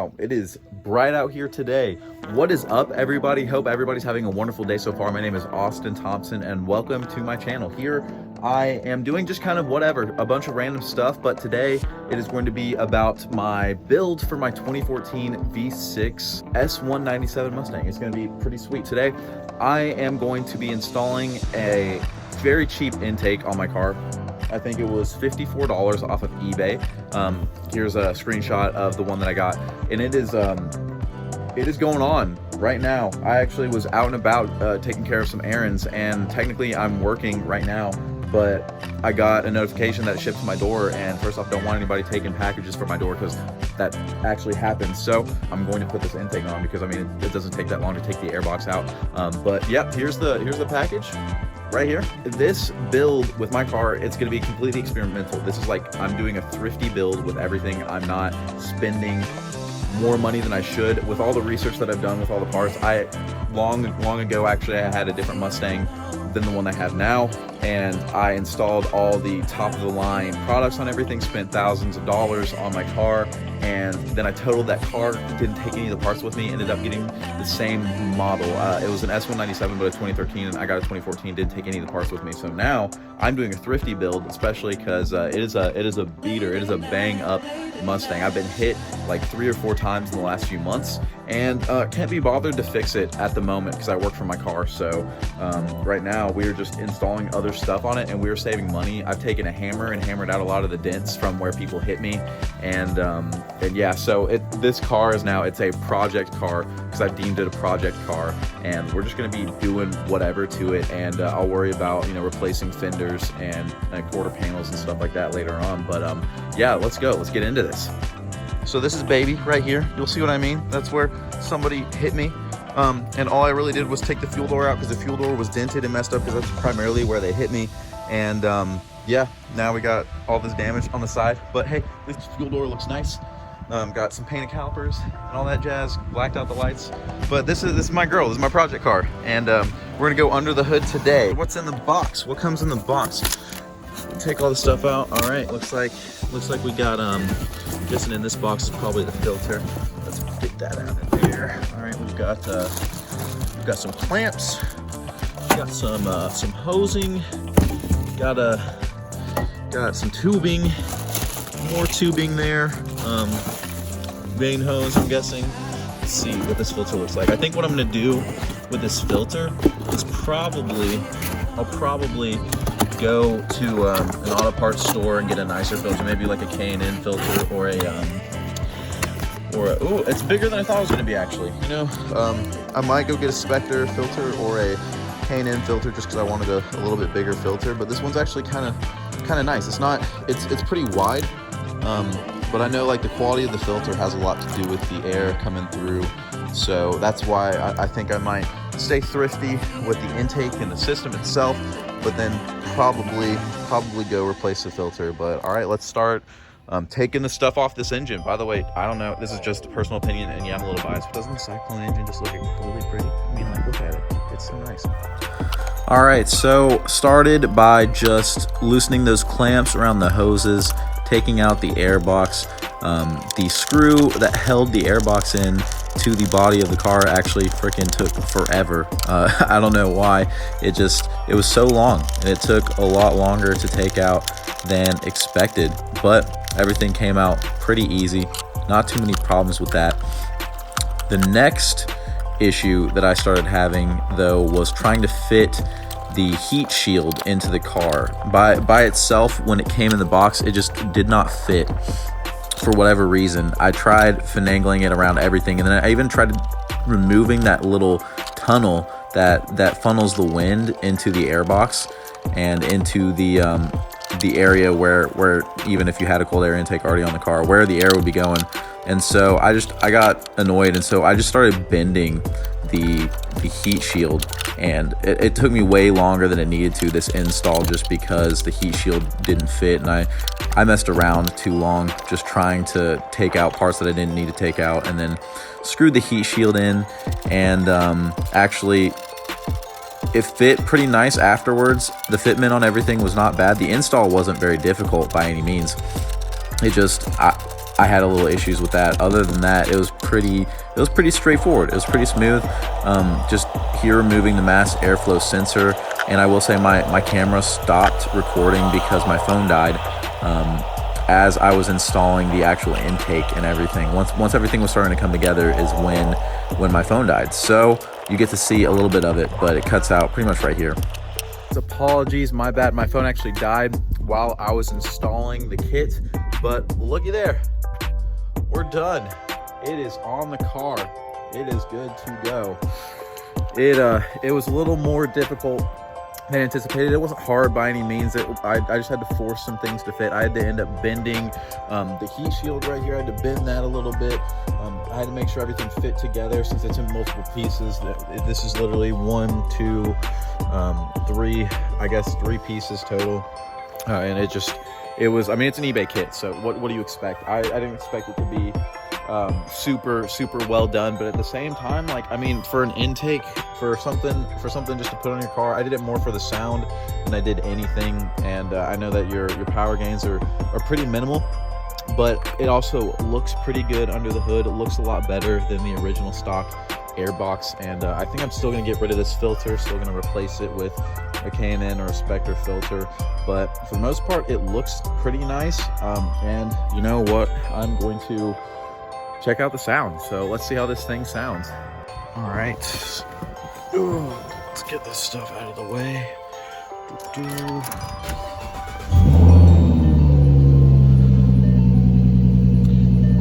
Wow, it is bright out here today. What is up, everybody? Hope everybody's having a wonderful day so far. My name is Austin Thompson and welcome to my channel. Here I am doing just kind of whatever, a bunch of random stuff, but today it is going to be about my build for my 2014 V6 S197 Mustang. It's going to be pretty sweet. Today I am going to be installing a very cheap intake on my car. I think it was $54 off of eBay. Here's a screenshot of the one that I got, and it is going on right now. I actually was out and about taking care of some errands, and technically I'm working right now, but I got a notification that it shipped to my door, and first off, don't want anybody taking packages from my door because that actually happens. So I'm going to put this intake on because I mean it doesn't take that long to take the airbox out. But yeah, here's the package right here. This build with my car, it's going to be completely experimental. This is like I'm doing a thrifty build with everything. I'm not spending more money than I should. With all the research that I've done with all the parts, long ago actually I had a different Mustang than the one I have now, and I installed all the top of the line products on everything, spent thousands of dollars on my car, and then I totaled that car, didn't take any of the parts with me, ended up getting the same model. It was an S197 but a 2013, and I got a 2014, didn't take any of the parts with me. So now I'm doing a thrifty build, especially because it is a beater, it is a bang up Mustang. I've been hit like 3 or 4 times in the last few months, and can't be bothered to fix it at the moment because I work for my car. So right now we are just installing other stuff on it, and we are saving money. I've taken a hammer and hammered out a lot of the dents from where people hit me, and yeah, so this car is now, it's a project car because I've deemed it a project car, and we're just going to be doing whatever to it, and I'll worry about, you know, replacing fenders and quarter panels and stuff like that later on. But yeah, let's get into this. So this is baby right here. You'll see what I mean. That's where somebody hit me. And all I really did was take the fuel door out because the fuel door was dented and messed up because that's primarily where they hit me. And yeah, now we got all this damage on the side. But hey, this fuel door looks nice. Got some painted calipers and all that jazz, blacked out the lights. But this is my girl, this is my project car. And we're gonna go under the hood today. What's in the box? What comes in the box? Take all the stuff out. All right, looks like we got guessing in this box is probably the filter. Let's get that out of there. All right, we've got some clamps, got some hosing, got some tubing, more tubing there, vein hose, I'm guessing. Let's see what this filter looks like. I think what I'm gonna do with this filter is I'll probably go to an auto parts store and get a nicer filter, maybe like a K&N filter or oh, it's bigger than I thought it was going to be, actually. You know, I might go get a Spectre filter or a K&N filter just because I wanted a little bit bigger filter, but this one's actually kind of nice. It's pretty wide, but I know like the quality of the filter has a lot to do with the air coming through, so that's why I think I might stay thrifty with the intake and the system itself, but then probably go replace the filter. But all right, let's start taking the stuff off this engine. By the way, I don't know, this is just a personal opinion, and yeah, I'm a little biased, but doesn't the Cyclone engine just look really pretty? I mean, like, look at it, it's so nice. All right, so started by just loosening those clamps around the hoses, taking out the air box. The screw that held the air box in to the body of the car actually freaking took forever. I don't know why. It was so long, and it took a lot longer to take out than expected, but everything came out pretty easy. Not too many problems with that. The next issue that I started having, though, was trying to fit the heat shield into the car. By itself, when it came in the box, it just did not fit. For whatever reason, I tried finagling it around everything, and then I even tried removing that little tunnel that funnels the wind into the airbox and into the area where even if you had a cold air intake already on the car, where the air would be going. And so I got annoyed, and so I just started bending the heat shield, and it took me way longer than it needed to, this install, just because the heat shield didn't fit, and I messed around too long just trying to take out parts that I didn't need to take out, and then screwed the heat shield in, and actually it fit pretty nice afterwards. The fitment on everything was not bad. The install wasn't very difficult by any means. It just I had a little issues with that. Other than that, it was pretty straightforward. It was pretty smooth. Just here removing the mass airflow sensor, and I will say my camera stopped recording because my phone died as I was installing the actual intake and everything. Once everything was starting to come together is when my phone died. So you get to see a little bit of it, but it cuts out pretty much right here. Apologies, my bad. My phone actually died while I was installing the kit, but looky there, we're done. It is on the car. It is good to go. It was a little more difficult than anticipated. It wasn't hard by any means. I just had to force some things to fit. I had to end up bending the heat shield right here. I had to bend that a little bit. I had to make sure everything fit together since it's in multiple pieces. This is literally 1, 2, 3, I guess 3 pieces total. And it was, I mean, it's an eBay kit, so what do you expect? I didn't expect it to be super well done, but at the same time, like, I mean, for an intake, for something just to put on your car, I did it more for the sound than I did anything. And I know that your power gains are pretty minimal, but it also looks pretty good under the hood. It looks a lot better than the original stock airbox, and I think I'm still gonna get rid of this filter, still gonna replace it with a K&N or a Spectre filter, but for the most part it looks pretty nice. And you know what, I'm going to check out the sound, so let's see how this thing sounds. All right, let's get this stuff out of the way.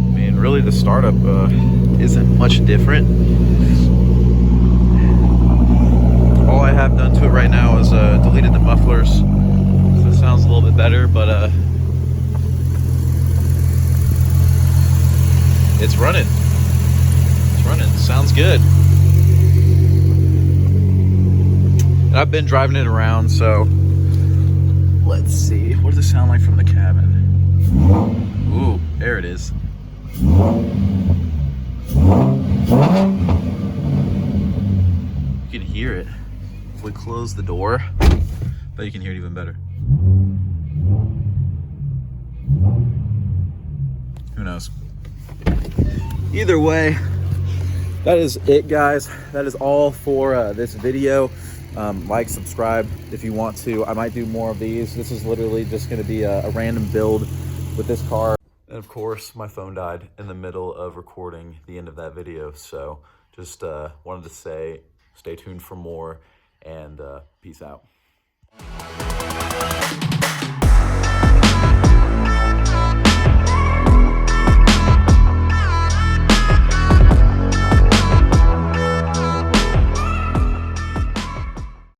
I mean, really the startup isn't much different. All I have done to it right now is deleted the mufflers, so it sounds a little bit better, but it's running. Sounds good. And I've been driving it around, so let's see. What does it sound like from the cabin? Ooh, there it is. You can hear it. If we close the door, but you can hear it even better. Who knows? Either way, that is it, guys. That is all for this video. Like, subscribe if you want to. I might do more of these. This is literally just going to be a random build with this car. And of course, my phone died in the middle of recording the end of that video. So just wanted to say, stay tuned for more, and peace out.